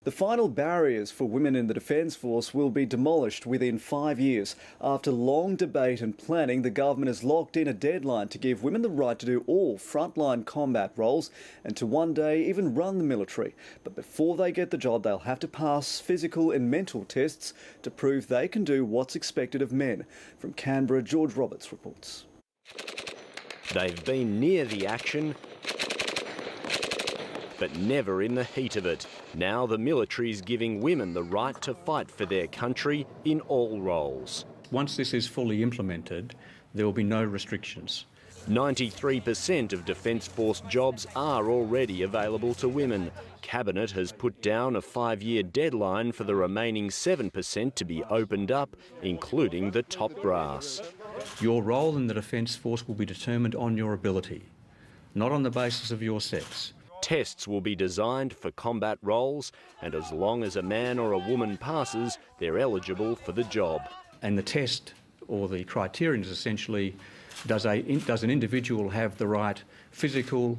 The final barriers for women in the Defence Force will be demolished within 5 years. After long debate and planning, the government has locked in a deadline to give women the right to do all frontline combat roles and to one day even run the military. But before they get the job, they'll have to pass physical and mental tests to prove they can do what's expected of men. From Canberra, George Roberts reports. They've been near the action, but never in the heat of it. Now the military's giving women the right to fight for their country in all roles. Once this is fully implemented, there will be no restrictions. 93% of Defence Force jobs are already available to women. Cabinet has put down a 5-year deadline for the remaining 7% to be opened up, including the top brass. Your role in the Defence Force will be determined on your ability, not on the basis of your sex. Tests will be designed for combat roles, and as long as a man or a woman passes, they're eligible for the job. And the test, or the criterion, is essentially, does an individual have the right physical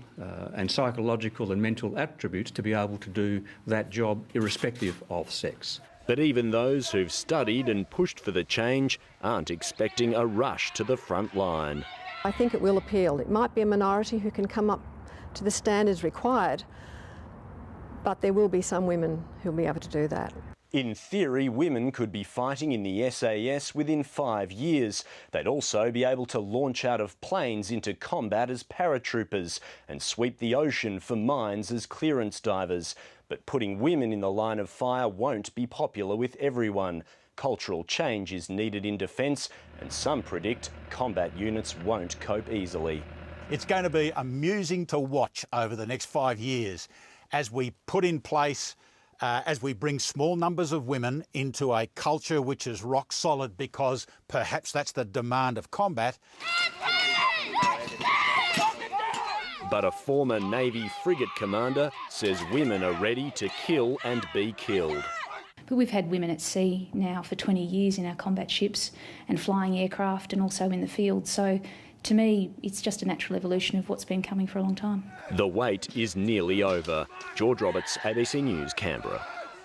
and psychological and mental attributes to be able to do that job irrespective of sex. But even those who've studied and pushed for the change aren't expecting a rush to the front line. I think it will appeal. It might be a minority who can come up to the standards required, but there will be some women who will be able to do that. In theory, women could be fighting in the SAS within 5 years. They'd also be able to launch out of planes into combat as paratroopers and sweep the ocean for mines as clearance divers. But putting women in the line of fire won't be popular with everyone. Cultural change is needed in defence, and some predict combat units won't cope easily. It's going to be amusing to watch over the next 5 years as we put in place, as we bring small numbers of women into a culture which is rock solid, because perhaps that's the demand of combat. But a former Navy frigate commander says women are ready to kill and be killed. But we've had women at sea now for 20 years in our combat ships and flying aircraft and also in the field. So to me, it's just a natural evolution of what's been coming for a long time. The wait is nearly over. George Roberts, ABC News, Canberra.